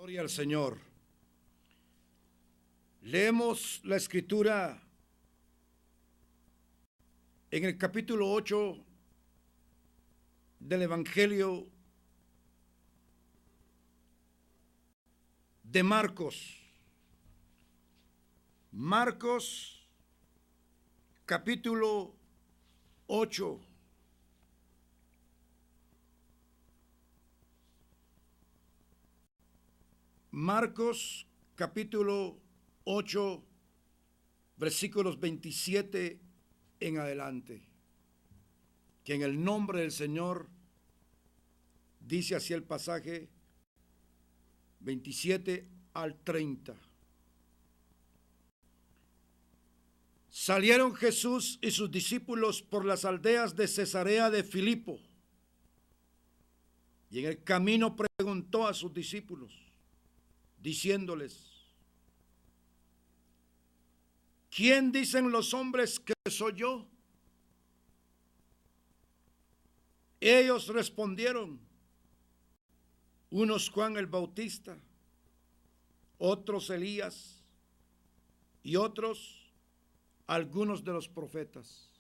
Gloria al Señor. Leemos la escritura en el capítulo 8 del Evangelio de Marcos. Marcos, capítulo 8. Marcos, capítulo 8, versículos 27 en adelante. Que en el nombre del Señor dice así el pasaje 27 al 30. Salieron Jesús y sus discípulos por las aldeas de Cesarea de Filipo, y en el camino preguntó a sus discípulos, diciéndoles: ¿quién dicen los hombres que soy yo? Ellos respondieron: unos Juan el Bautista, otros Elías, y otros algunos de los profetas.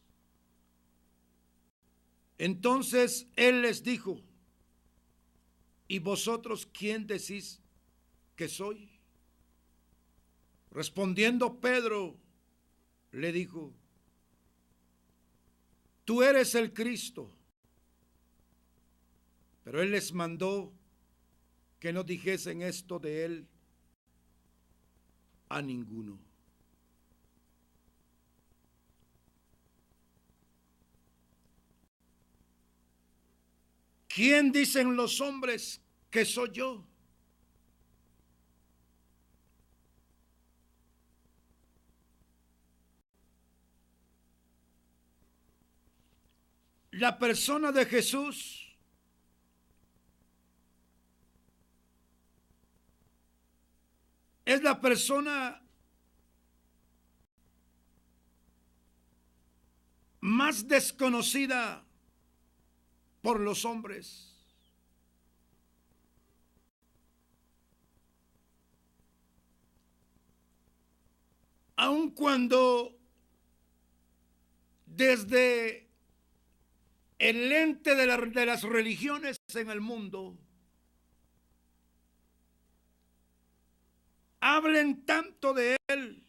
Entonces él les dijo: ¿y vosotros quién decís que soy? Respondiendo Pedro, le dijo: tú eres el Cristo. Pero él les mandó que no dijesen esto de él a ninguno. ¿Quién dicen los hombres que soy yo? La persona de Jesús es la persona más desconocida por los hombres. Aun cuando desde el lente de las religiones en el mundo hablen tanto de él,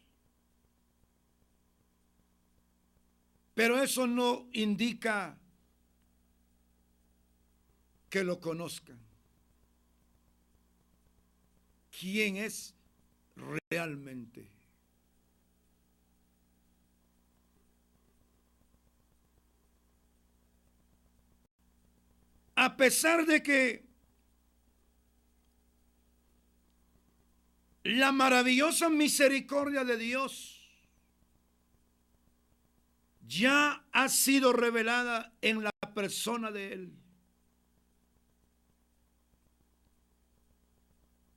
pero eso no indica que lo conozcan. ¿Quién es realmente? A pesar de que la maravillosa misericordia de Dios ya ha sido revelada en la persona de Él,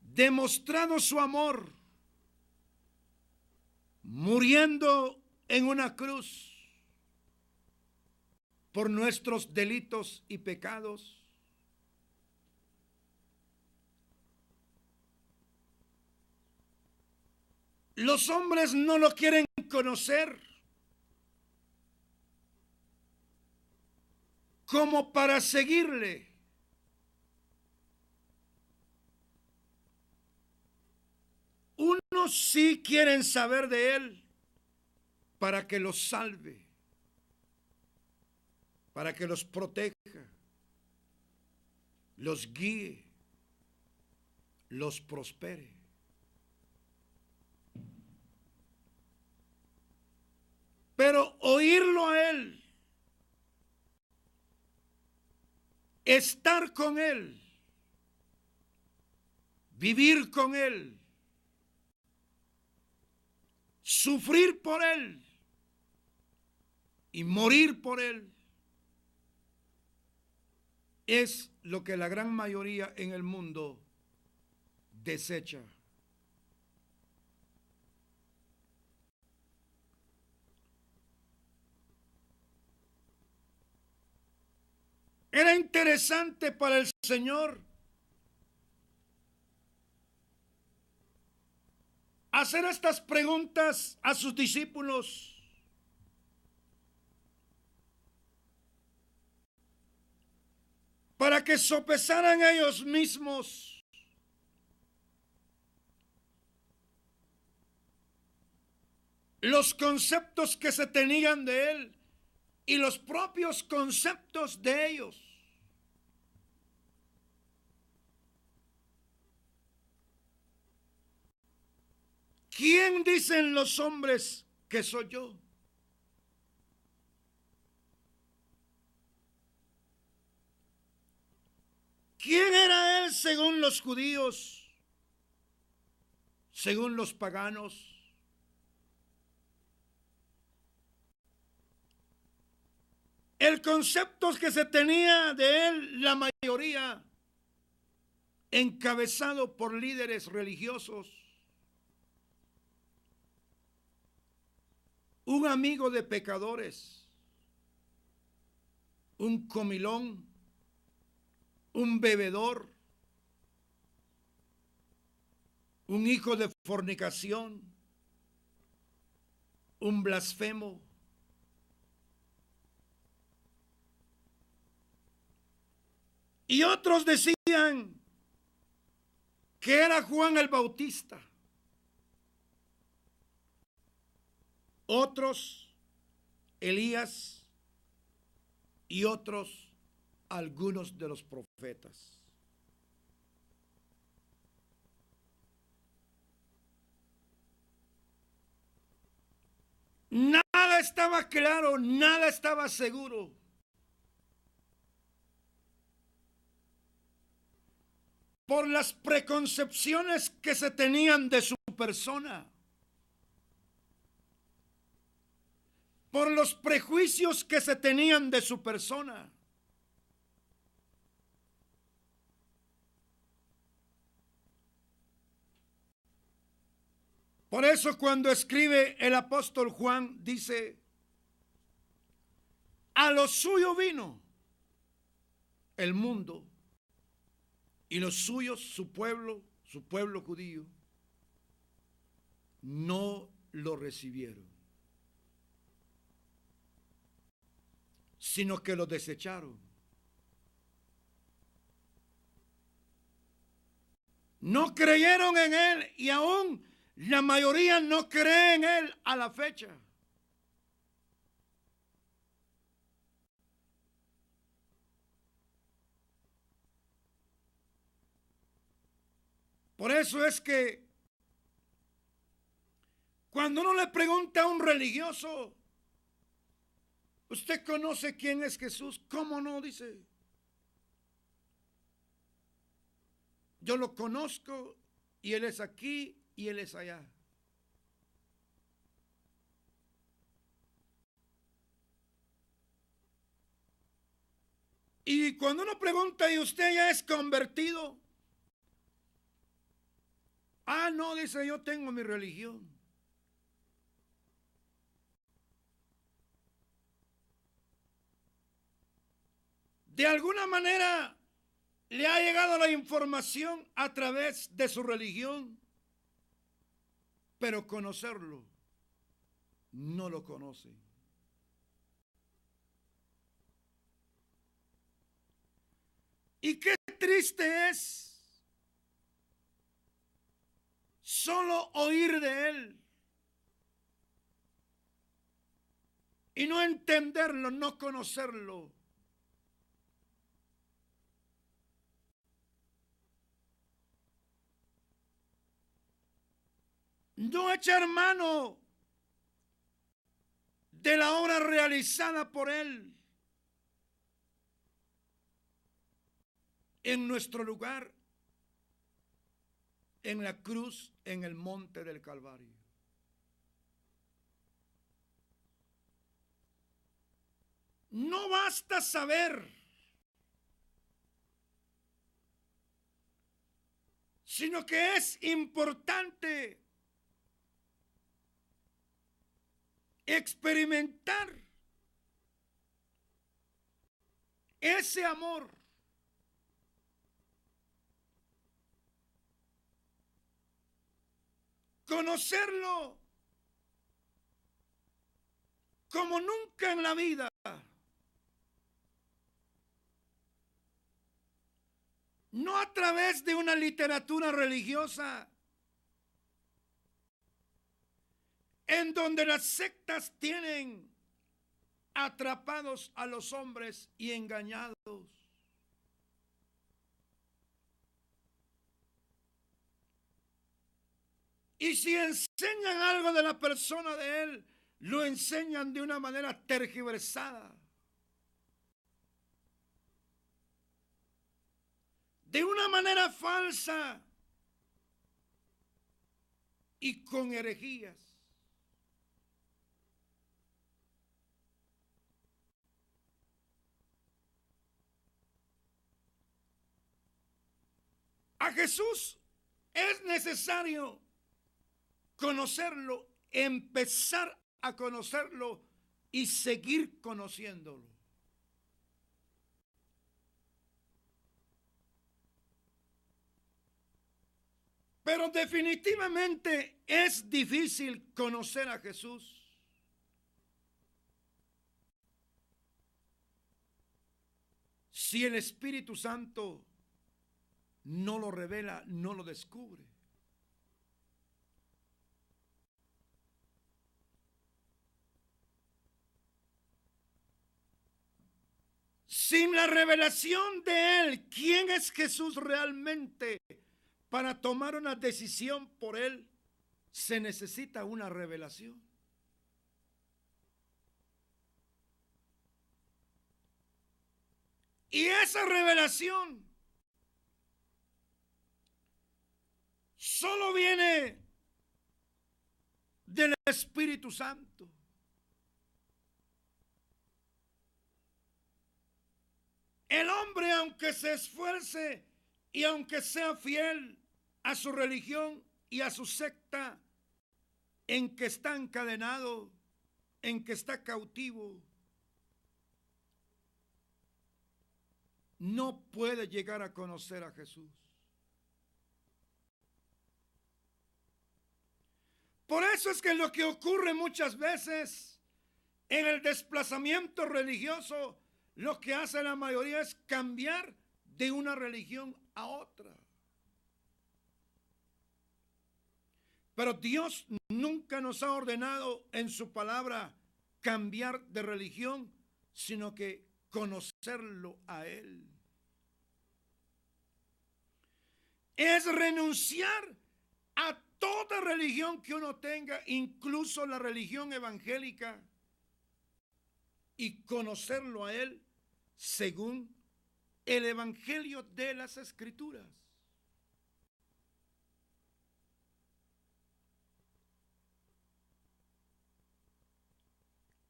demostrado su amor, muriendo en una cruz por nuestros delitos y pecados. Los hombres no lo quieren conocer como para seguirle. Unos sí quieren saber de él para que los salve, para que los proteja, los guíe, los prospere. Pero oírlo a él, estar con él, vivir con él, sufrir por él y morir por él, es lo que la gran mayoría en el mundo desecha. Era interesante para el Señor hacer estas preguntas a sus discípulos. Para que sopesaran ellos mismos los conceptos que se tenían de él y los propios conceptos de ellos. ¿Quién dicen los hombres que soy yo? ¿Quién era él según los judíos? Según los paganos. El concepto que se tenía de él, la mayoría, encabezado por líderes religiosos. Un amigo de pecadores, un comilón, un bebedor, un hijo de fornicación, un blasfemo. Y otros decían que era Juan el Bautista. Otros, Elías, y otros, algunos de los profetas. Nada estaba claro, nada estaba seguro. Por las preconcepciones que se tenían de su persona. Por los prejuicios que se tenían de su persona. Por eso cuando escribe el apóstol Juan dice, a lo suyo vino el mundo y los suyos, su pueblo judío, no lo recibieron, sino que lo desecharon. No creyeron en él y aún la mayoría no cree en él a la fecha. Por eso es que cuando uno le pregunta a un religioso, ¿usted conoce quién es Jesús? ¿Cómo no? Dice. Yo lo conozco y él es aquí y él es allá. Y cuando uno pregunta, ¿y usted ya es convertido? Ah, no, dice, yo tengo mi religión. De alguna manera le ha llegado la información a través de su religión, pero conocerlo no lo conoce. Y qué triste es solo oír de él y no entenderlo, no conocerlo. No echar mano de la obra realizada por él en nuestro lugar, en la cruz, en el monte del Calvario. No basta saber, sino que es importante experimentar ese amor. conocerlo como nunca en la vida. No a través de una literatura religiosa en donde las sectas tienen atrapados a los hombres y engañados. Y si enseñan algo de la persona de él, lo enseñan de una manera tergiversada, de una manera falsa y con herejías. A Jesús es necesario conocerlo, empezar a conocerlo y seguir conociéndolo. Pero definitivamente es difícil conocer a Jesús si el Espíritu Santo no lo revela, no lo descubre. Sin la revelación de Él, ¿quién es Jesús realmente? Para tomar una decisión por Él, se necesita una revelación. Y esa revelación solo viene del Espíritu Santo. El hombre, aunque se esfuerce y aunque sea fiel a su religión y a su secta, en que está encadenado, en que está cautivo, no puede llegar a conocer a Jesús. Por eso es que lo que ocurre muchas veces en el desplazamiento religioso, lo que hace la mayoría es cambiar de una religión a otra. Pero Dios nunca nos ha ordenado en su palabra cambiar de religión, sino que conocerlo a Él. Es renunciar a toda religión que uno tenga, incluso la religión evangélica, y conocerlo a Él según el Evangelio de las Escrituras.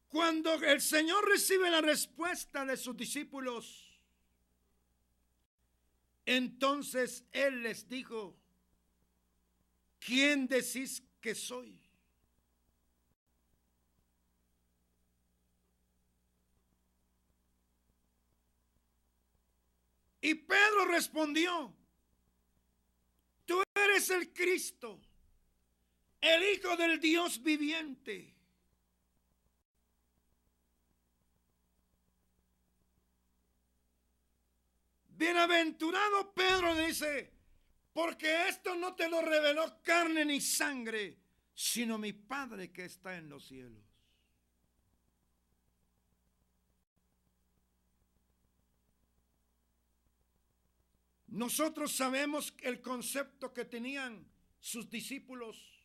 Cuando el Señor recibe la respuesta de sus discípulos, entonces Él les dijo: ¿quién decís que soy? Y Pedro respondió: tú eres el Cristo, el Hijo del Dios viviente. Bienaventurado Pedro, dice, porque esto no te lo reveló carne ni sangre, sino mi Padre que está en los cielos. Nosotros sabemos el concepto que tenían sus discípulos.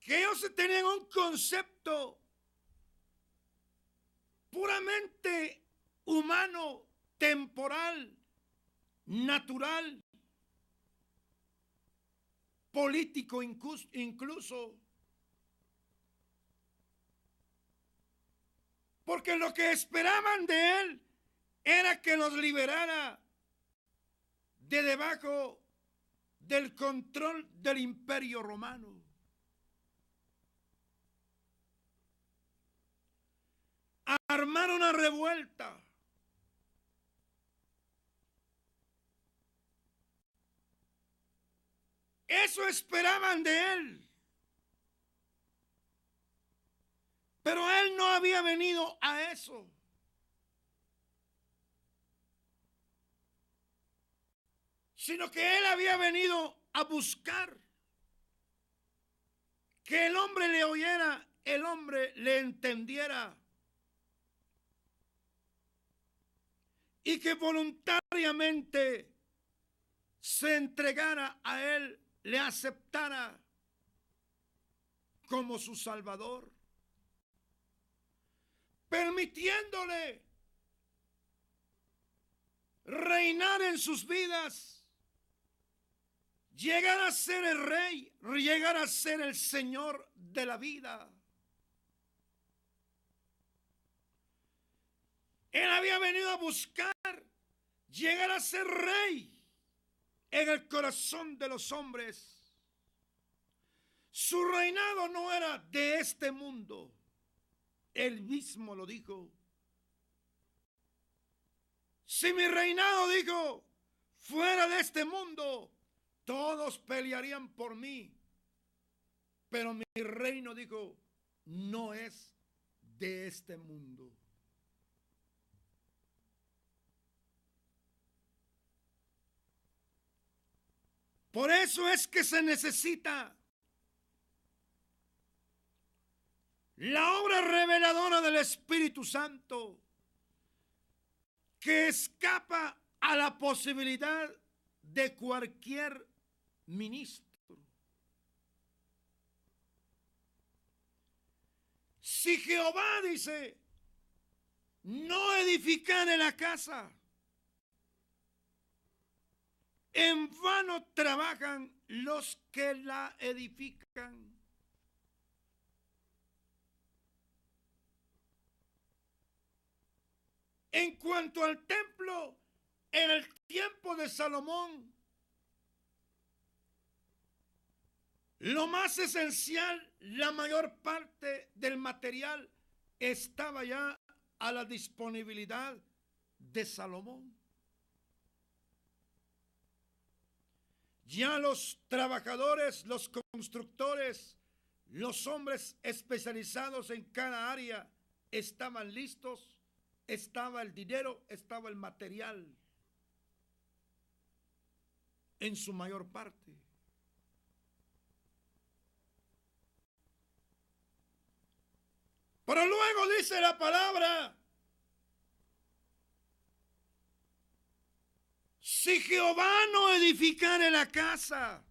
Que ellos tenían un concepto puramente humano, temporal, natural, político incluso. Porque lo que esperaban de Él era que los liberara de debajo del control del Imperio Romano. Armar una revuelta Eso esperaban de él. Pero él no había venido a eso. Sino que él había venido a buscar que el hombre le oyera, el hombre le entendiera y que voluntariamente se entregara a él, le aceptara como su Salvador, permitiéndole reinar en sus vidas, llegar a ser el rey, llegar a ser el Señor de la vida. Él había venido a buscar llegar a ser rey en el corazón de los hombres. Su reinado no era de este mundo. Él mismo lo dijo. Si mi reinado, dijo, fuera de este mundo, todos pelearían por mí. Pero mi reino, dijo, no es de este mundo. Por eso es que se necesita la obra reveladora del Espíritu Santo, que escapa a la posibilidad de cualquier ministro. Si Jehová dice, no edificaré la casa, en vano trabajan los que la edifican. En cuanto al templo, en el tiempo de Salomón, lo más esencial, la mayor parte del material estaba ya a la disponibilidad de Salomón. Ya los trabajadores, los constructores, los hombres especializados en cada área estaban listos. Estaba el dinero, estaba el material en su mayor parte. Pero luego dice la palabra, si Jehová no edificare la casa,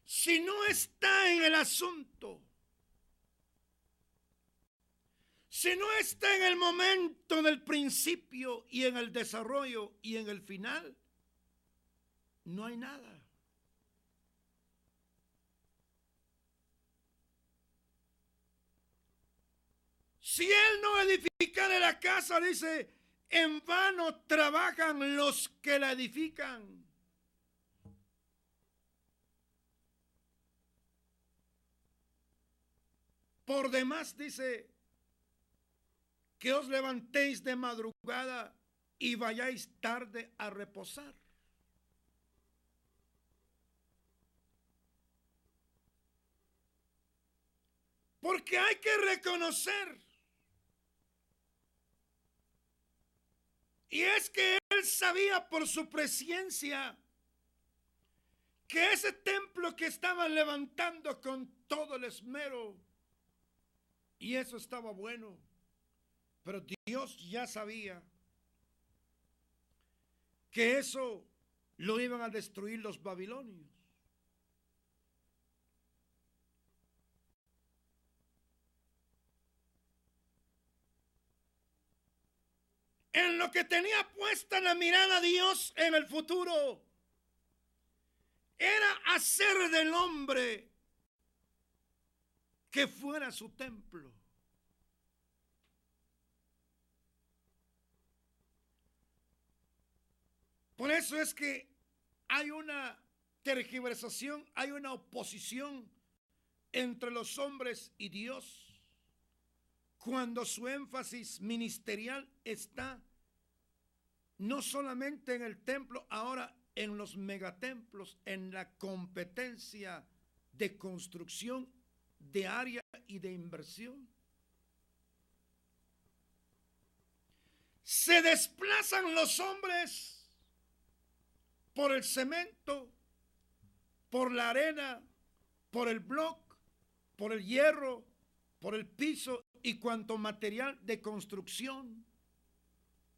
si no está en el asunto, si no está en el momento del principio y en el desarrollo y en el final, no hay nada. Si él no edificare la casa, dice, en vano trabajan los que la edifican. Por demás, dice, que os levantéis de madrugada y vayáis tarde a reposar. Porque hay que reconocer, y es que él sabía por su presciencia que ese templo que estaban levantando con todo el esmero, y eso estaba bueno, pero Dios ya sabía que eso lo iban a destruir los babilonios. En lo que tenía puesta la mirada Dios en el futuro era hacer del hombre que fuera su templo. Por eso es que hay una tergiversación, hay una oposición entre los hombres y Dios, cuando su énfasis ministerial está no solamente en el templo, ahora en los megatemplos, en la competencia de construcción de área y de inversión. Se desplazan los hombres por el cemento, por la arena, por el bloque, por el hierro, por el piso y cuanto material de construcción.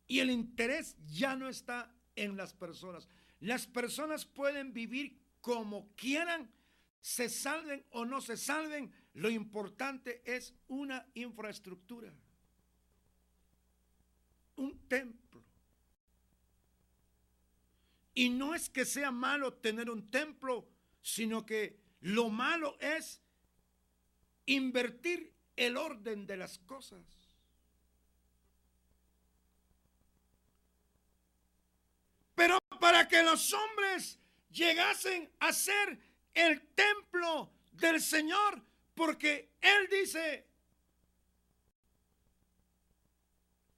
Y el interés ya no está en las personas. Las personas pueden vivir como quieran, se salven o no se salven. Lo importante es una infraestructura, un templo. Y no es que sea malo tener un templo, sino que lo malo es invertir el orden de las cosas. Pero para que los hombres llegasen a ser el templo del Señor, porque Él dice,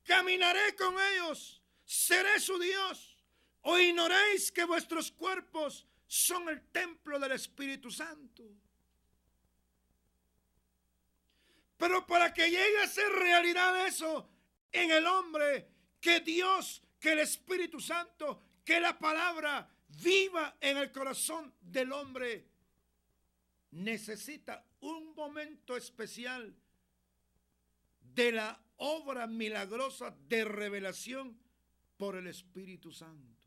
caminaré con ellos, seré su Dios, o ignoréis que vuestros cuerpos son el templo del Espíritu Santo. Pero para que llegue a ser realidad eso en el hombre, que Dios, que el Espíritu Santo, que la palabra viva en el corazón del hombre, necesita un momento especial de la obra milagrosa de revelación por el Espíritu Santo.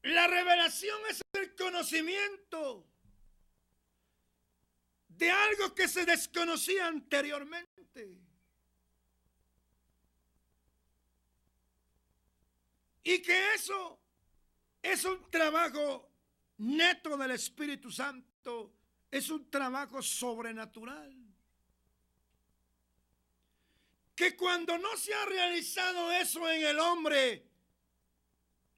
La revelación es el conocimiento de algo que se desconocía anteriormente. Y que eso es un trabajo neto del Espíritu Santo, es un trabajo sobrenatural. Que cuando no se ha realizado eso en el hombre,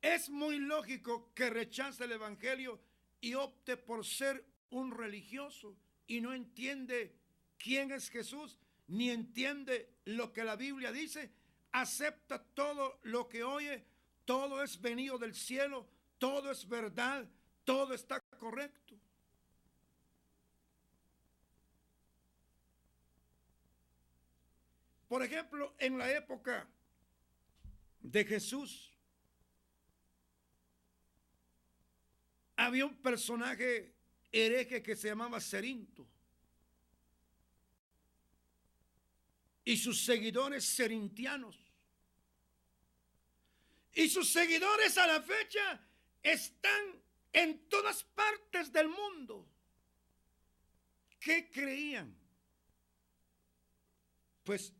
es muy lógico que rechace el Evangelio y opte por ser un religioso y no entiende quién es Jesús, ni entiende lo que la Biblia dice, acepta todo lo que oye, todo es venido del cielo, todo es verdad, todo está correcto. Por ejemplo, en la época de Jesús, había un personaje hereje que se llamaba Cerinto. Y sus seguidores cerintianos. Y sus seguidores a la fecha están en todas partes del mundo. ¿Qué creían? Pues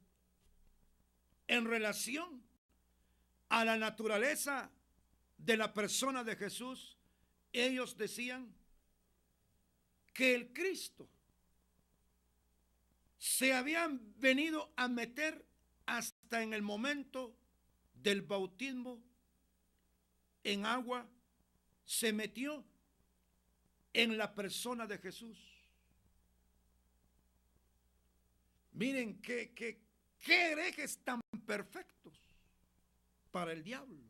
en relación a la naturaleza de la persona de Jesús, ellos decían que el Cristo se habían venido a meter hasta en el momento del bautismo en agua, se metió en la persona de Jesús. Miren qué herejes tan perfectos para el diablo.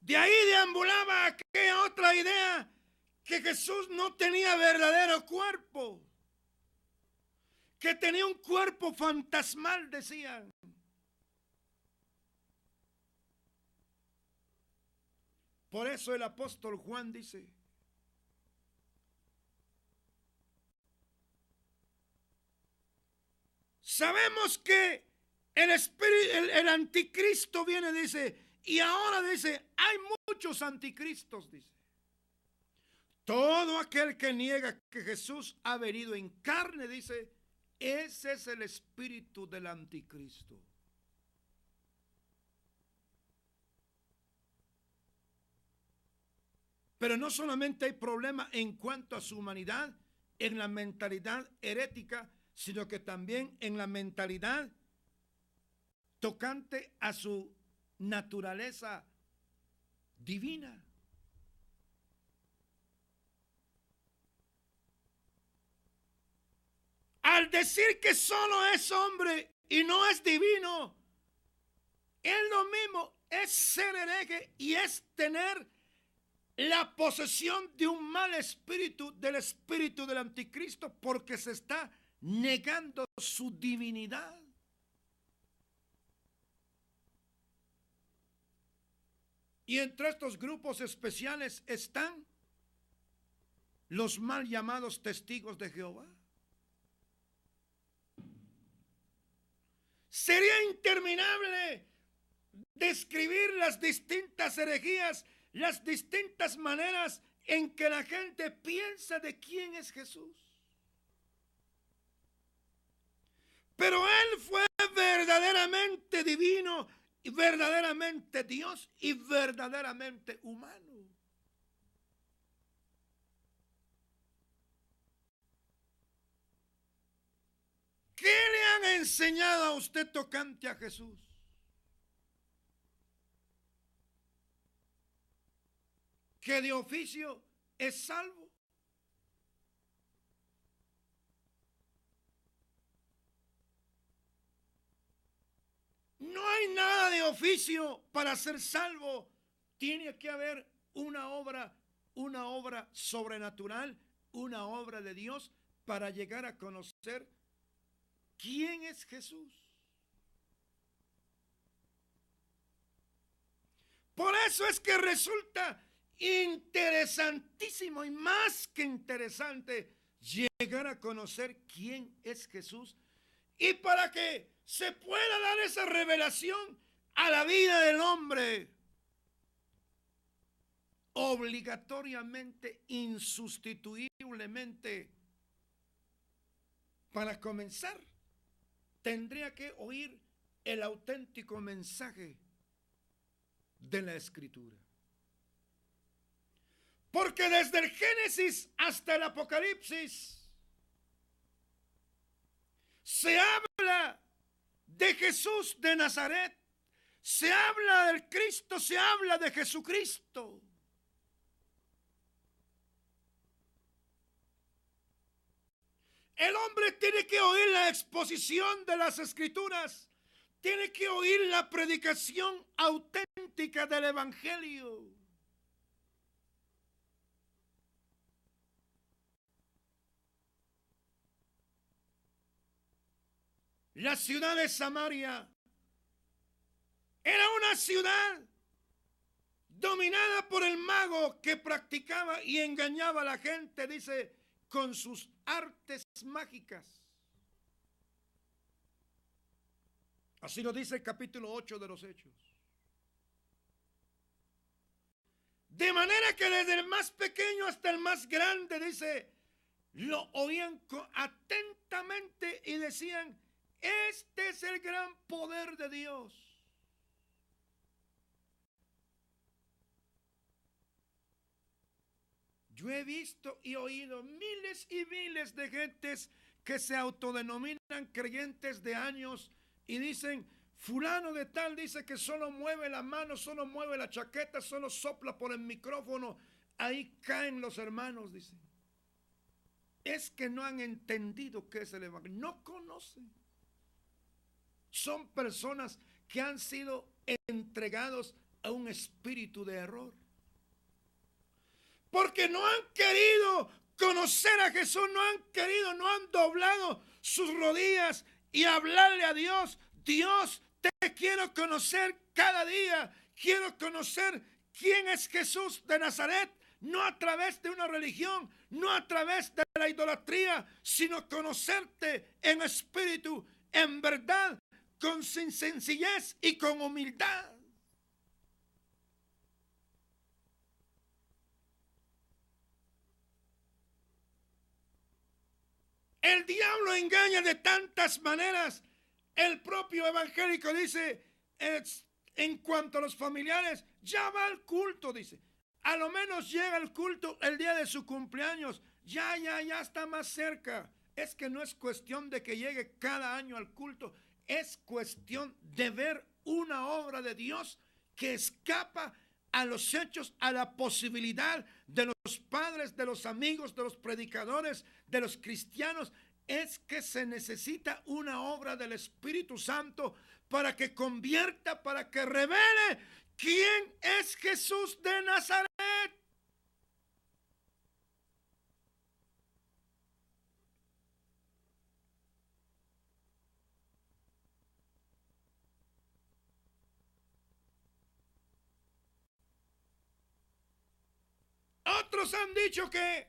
De ahí deambulaba aquella otra idea, que Jesús no tenía verdadero cuerpo, que tenía un cuerpo fantasmal, decían. Por eso el apóstol Juan dice, sabemos que el anticristo viene, dice, y ahora dice, hay muchos anticristos, dice. Todo aquel que niega que Jesús ha venido en carne, dice, ese es el espíritu del anticristo. Pero no solamente hay problema en cuanto a su humanidad, en la mentalidad herética, sino que también en la mentalidad tocante a su naturaleza divina. Al decir que solo es hombre y no es divino, es lo mismo, es ser hereje y es tener la posesión de un mal espíritu, del espíritu del anticristo, porque se está negando su divinidad. Y entre estos grupos especiales están los mal llamados testigos de Jehová. Sería interminable describir las distintas herejías, las distintas maneras en que la gente piensa de quién es Jesús. Pero Él fue verdaderamente divino, y verdaderamente Dios y verdaderamente humano. ¿Qué le han enseñado a usted tocante a Jesús? Que de oficio es salvo. No hay nada de oficio para ser salvo. Tiene que haber una obra sobrenatural, una obra de Dios para llegar a conocer quién es Jesús. Por eso es que resulta interesantísimo y más que interesante llegar a conocer quién es Jesús, y para que se pueda dar esa revelación a la vida del hombre, obligatoriamente, insustituiblemente, para comenzar, tendría que oír el auténtico mensaje de la Escritura. Porque desde el Génesis hasta el Apocalipsis se habla de Jesús de Nazaret, se habla del Cristo, se habla de Jesucristo. El hombre tiene que oír la exposición de las Escrituras, tiene que oír la predicación auténtica del Evangelio. La ciudad de Samaria era una ciudad dominada por el mago que practicaba y engañaba a la gente, dice, con sus artes mágicas. Así lo dice el capítulo 8 de los Hechos. De manera que desde el más pequeño hasta el más grande, dice, lo oían atentamente y decían, este es el gran poder de Dios. Yo he visto y oído miles y miles de gentes que se autodenominan creyentes de años y dicen, fulano de tal dice que solo mueve la mano, solo mueve la chaqueta, solo sopla por el micrófono. Ahí caen los hermanos, dicen. Es que no han entendido qué es el Evangelio, no conocen. Son personas que han sido entregados a un espíritu de error. Porque no han querido conocer a Jesús, no han doblado sus rodillas y hablarle a Dios. Dios, te quiero conocer cada día. Quiero conocer quién es Jesús de Nazaret. No a través de una religión, no a través de la idolatría, sino conocerte en espíritu, en verdad, con sencillez y con humildad. El diablo engaña de tantas maneras. El propio evangélico dice, en cuanto a los familiares, ya va al culto, dice. A lo menos llega al culto el día de su cumpleaños. Ya está más cerca. Es que no es cuestión de que llegue cada año al culto. Es cuestión de ver una obra de Dios que escapa a los hechos, a la posibilidad de los padres, de los amigos, de los predicadores, de los cristianos, es que se necesita una obra del Espíritu Santo para que convierta, para que revele quién es Jesús de Nazaret. Otros han dicho que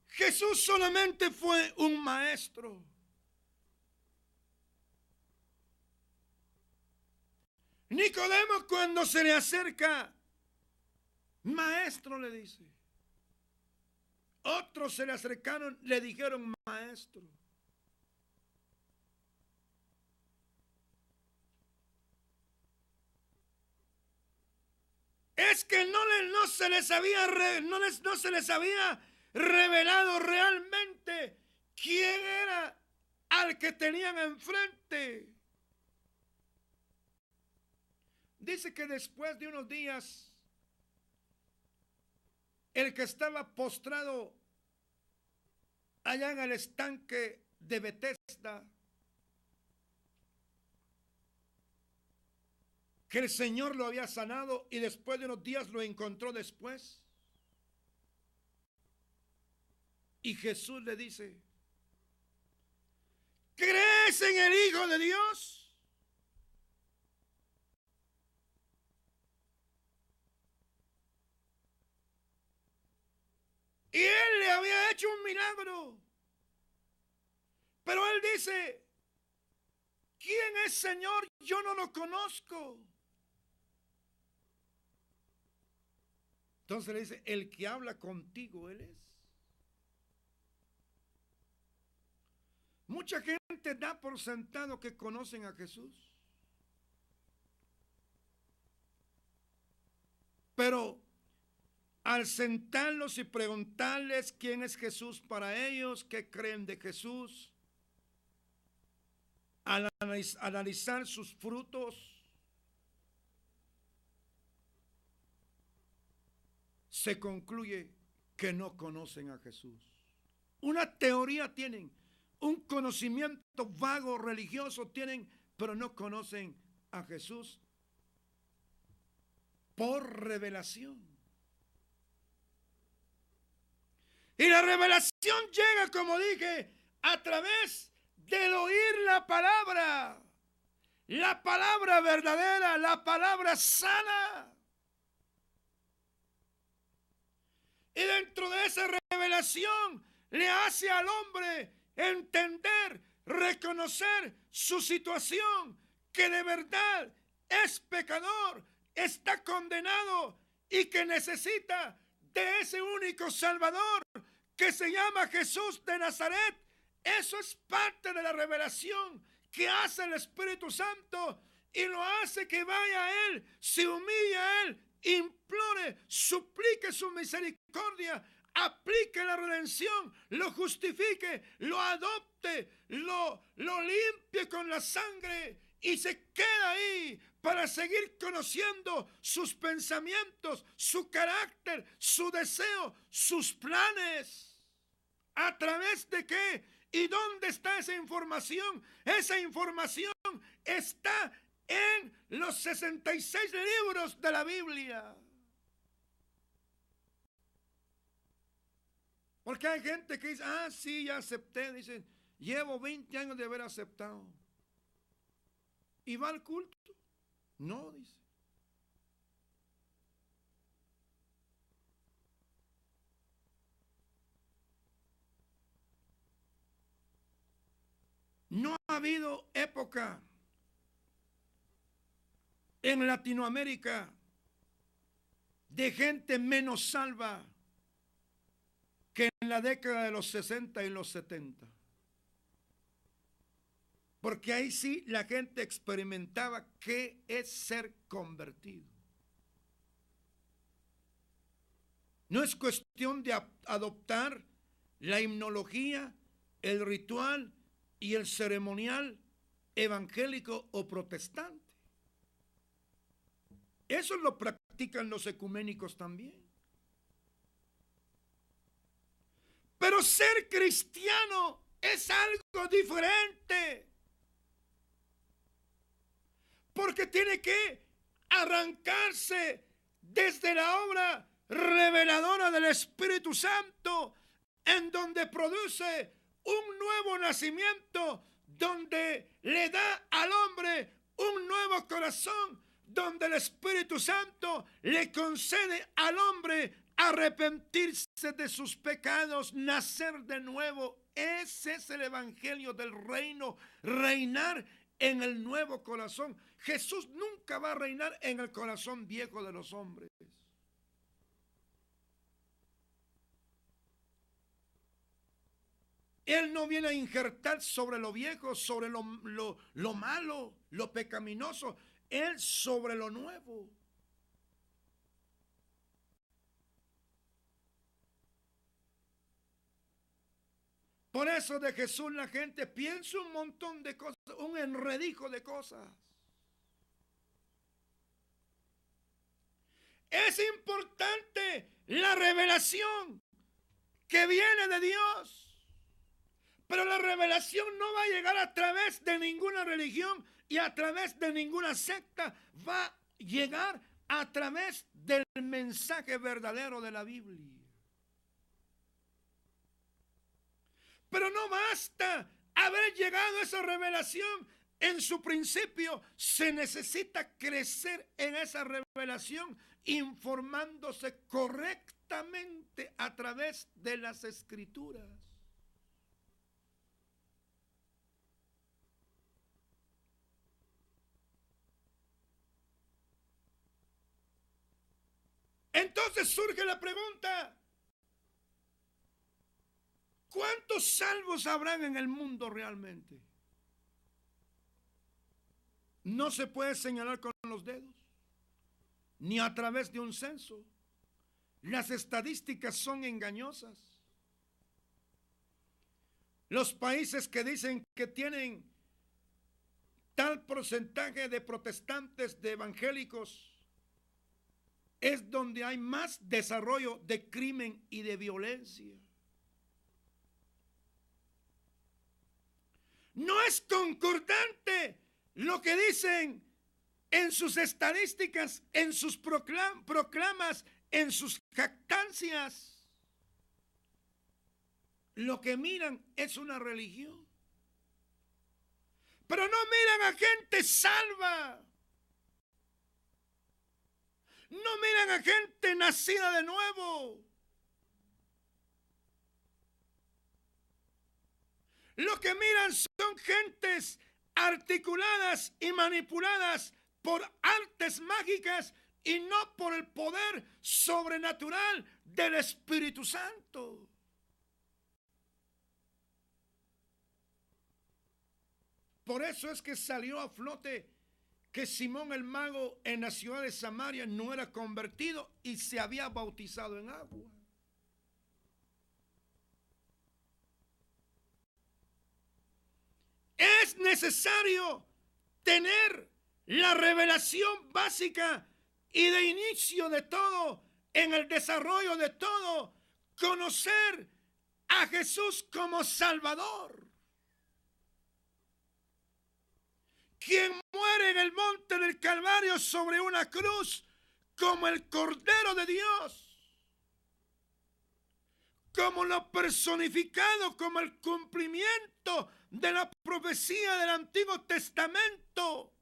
Jesús solamente fue un maestro. Nicodemo, cuando se le acerca, maestro, le dice. Otros se le acercaron, le dijeron maestro. Es que no se les había revelado realmente quién era al que tenían enfrente. Dice que después de unos días, el que estaba postrado allá en el estanque de Betesda, que el Señor lo había sanado y después de unos días lo encontró después. Y Jesús le dice, ¿crees en el Hijo de Dios? Y él le había hecho un milagro. Pero él dice, ¿quién es Señor? Yo no lo conozco. Entonces le dice, el que habla contigo, él es. Mucha gente da por sentado que conocen a Jesús. Pero al sentarlos y preguntarles quién es Jesús para ellos, qué creen de Jesús, al analizar sus frutos, se concluye que no conocen a Jesús. Una teoría tienen, un conocimiento vago religioso tienen, pero no conocen a Jesús por revelación. Y la revelación llega, como dije, a través del oír la palabra verdadera, la palabra sana. Y dentro de esa revelación le hace al hombre entender, reconocer su situación, que de verdad es pecador, está condenado y que necesita de ese único Salvador que se llama Jesús de Nazaret. Eso es parte de la revelación que hace el Espíritu Santo y lo hace que vaya a Él, se humille a Él, implore, suplique su misericordia, aplique la redención, lo justifique, lo adopte, lo limpie con la sangre y se queda ahí para seguir conociendo sus pensamientos, su carácter, su deseo, sus planes. ¿A través de qué? ¿Y dónde está esa información? Esa información está en los 66 libros de la Biblia. Porque hay gente que dice, sí, ya acepté. Dicen, llevo 20 años de haber aceptado. ¿Y va al culto? No, dice. No ha habido época en Latinoamérica de gente menos salva que en la década de los 60 y los 70. Porque ahí sí la gente experimentaba qué es ser convertido. No es cuestión de adoptar la himnología, el ritual y el ceremonial evangélico o protestante. Eso lo practican los ecuménicos también. Pero ser cristiano es algo diferente. Porque tiene que arrancarse desde la obra reveladora del Espíritu Santo, en donde produce un nuevo nacimiento, donde le da al hombre un nuevo corazón, donde el Espíritu Santo le concede al hombre arrepentirse de sus pecados, nacer de nuevo. Ese es el evangelio del reino, reinar en el nuevo corazón. Jesús nunca va a reinar en el corazón viejo de los hombres. Él no viene a injertar sobre lo viejo, sobre lo malo, lo pecaminoso. Él sobre lo nuevo. Por eso de Jesús la gente piensa un montón de cosas, un enredijo de cosas. Es importante la revelación que viene de Dios. Pero la revelación no va a llegar a través de ninguna religión y a través de ninguna secta. Va a llegar a través del mensaje verdadero de la Biblia. Pero no basta haber llegado a esa revelación en su principio. Se necesita crecer en esa revelación, informándose correctamente a través de las Escrituras. Entonces surge la pregunta: ¿cuántos salvos habrán en el mundo realmente? No se puede señalar con los dedos, ni a través de un censo. Las estadísticas son engañosas. Los países que dicen que tienen tal porcentaje de protestantes, de evangélicos, es donde hay más desarrollo de crimen y de violencia. No es concordante lo que dicen en sus estadísticas, en sus proclamas, en sus jactancias. Lo que miran es una religión. Pero no miran a gente salva. No miran a gente nacida de nuevo. Lo que miran son gentes articuladas y manipuladas por artes mágicas y no por el poder sobrenatural del Espíritu Santo. Por eso es que salió a flote que Simón el mago en la ciudad de Samaria no era convertido y se había bautizado en agua. Es necesario tener la revelación básica y de inicio de todo, en el desarrollo de todo, conocer a Jesús como Salvador, quien muere en el monte del Calvario sobre una cruz como el Cordero de Dios, como lo personificado, como el cumplimiento de la profecía del Antiguo Testamento,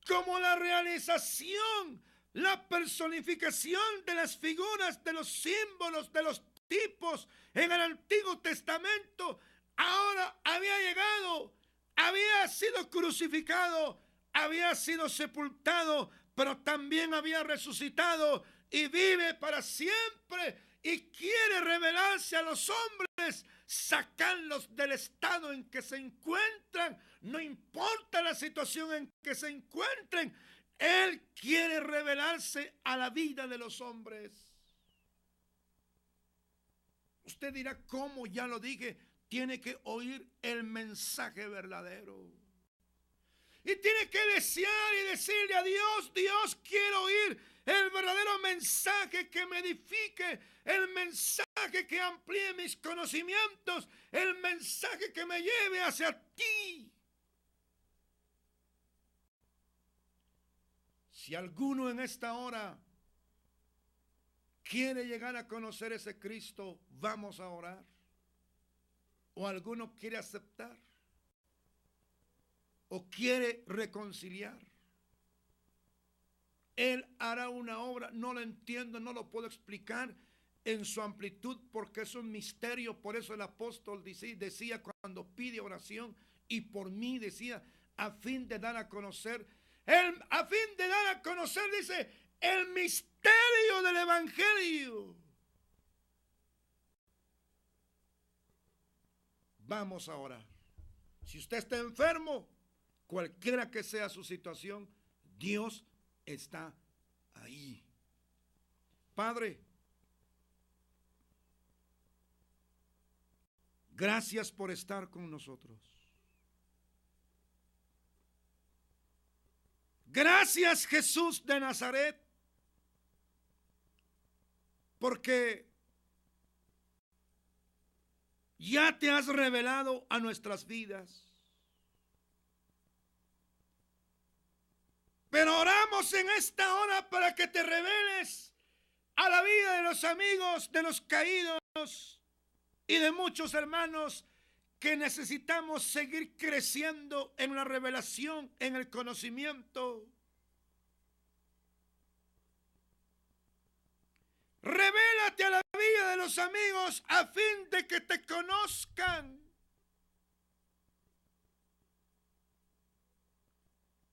como la realización, la personificación de las figuras, de los símbolos, de los tipos en el Antiguo Testamento. Ahora había llegado, había sido crucificado, había sido sepultado, pero también había resucitado y vive para siempre y quiere revelarse a los hombres, sacarlos del estado en que se encuentran, no importa la situación en que se encuentren. Él quiere revelarse a la vida de los hombres. Usted dirá, ¿cómo? Ya lo dije, tiene que oír el mensaje verdadero. Y tiene que desear y decirle a Dios, Dios, quiero oír el verdadero mensaje que me edifique, el mensaje que amplíe mis conocimientos, el mensaje que me lleve hacia ti. Si alguno en esta hora quiere llegar a conocer ese Cristo, vamos a orar. O alguno quiere aceptar, o quiere reconciliar. Él hará una obra, no lo entiendo, no lo puedo explicar en su amplitud porque es un misterio. Por eso el apóstol decía cuando pide oración, y por mí decía, a fin de dar a conocer, dice, el misterio del evangelio. Vamos a orar. Si usted está enfermo, cualquiera que sea su situación, Dios está ahí. Padre, gracias por estar con nosotros. Gracias, Jesús de Nazaret, porque ya te has revelado a nuestras vidas. Pero oramos en esta hora para que te reveles a la vida de los amigos, de los caídos y de muchos hermanos que necesitamos seguir creciendo en la revelación, en el conocimiento. Revélate a la vida de los amigos a fin de que te conozcan.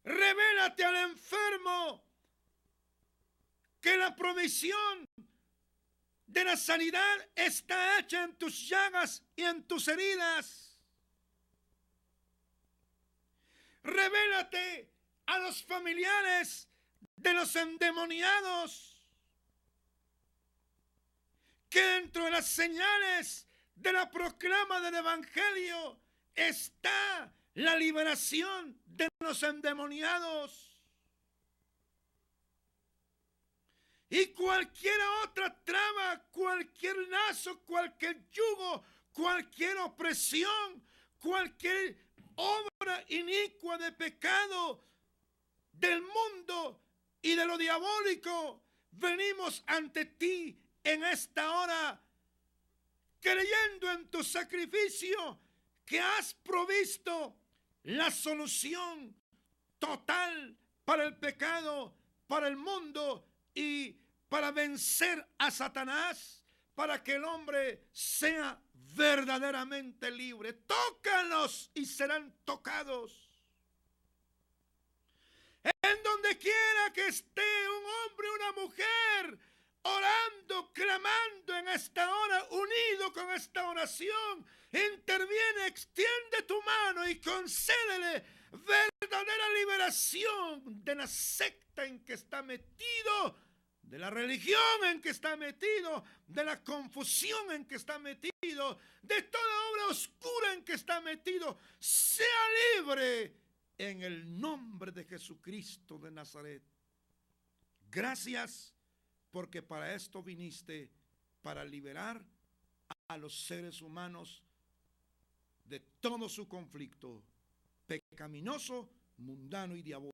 Revélate al enfermo que la provisión de la sanidad está hecha en tus llagas y en tus heridas. Revélate a los familiares de los endemoniados que dentro de las señales de la proclama del evangelio está la liberación de los endemoniados. Y cualquier otra trama, cualquier lazo, cualquier yugo, cualquier opresión, cualquier obra inicua de pecado del mundo y de lo diabólico, venimos ante ti en esta hora, creyendo en tu sacrificio que has provisto la solución total para el pecado, para el mundo y para vencer a Satanás, para que el hombre sea verdaderamente libre. Tócalos y serán tocados. En donde quiera que esté un hombre o una mujer, orando, clamando en esta hora, unido con esta oración, interviene, extiende tu mano y concédele verdadera liberación de la secta en que está metido, de la religión en que está metido, de la confusión en que está metido, de toda obra oscura en que está metido. Sea libre en el nombre de Jesucristo de Nazaret. Gracias, porque para esto viniste, para liberar a los seres humanos de todo su conflicto pecaminoso, mundano y diabólico.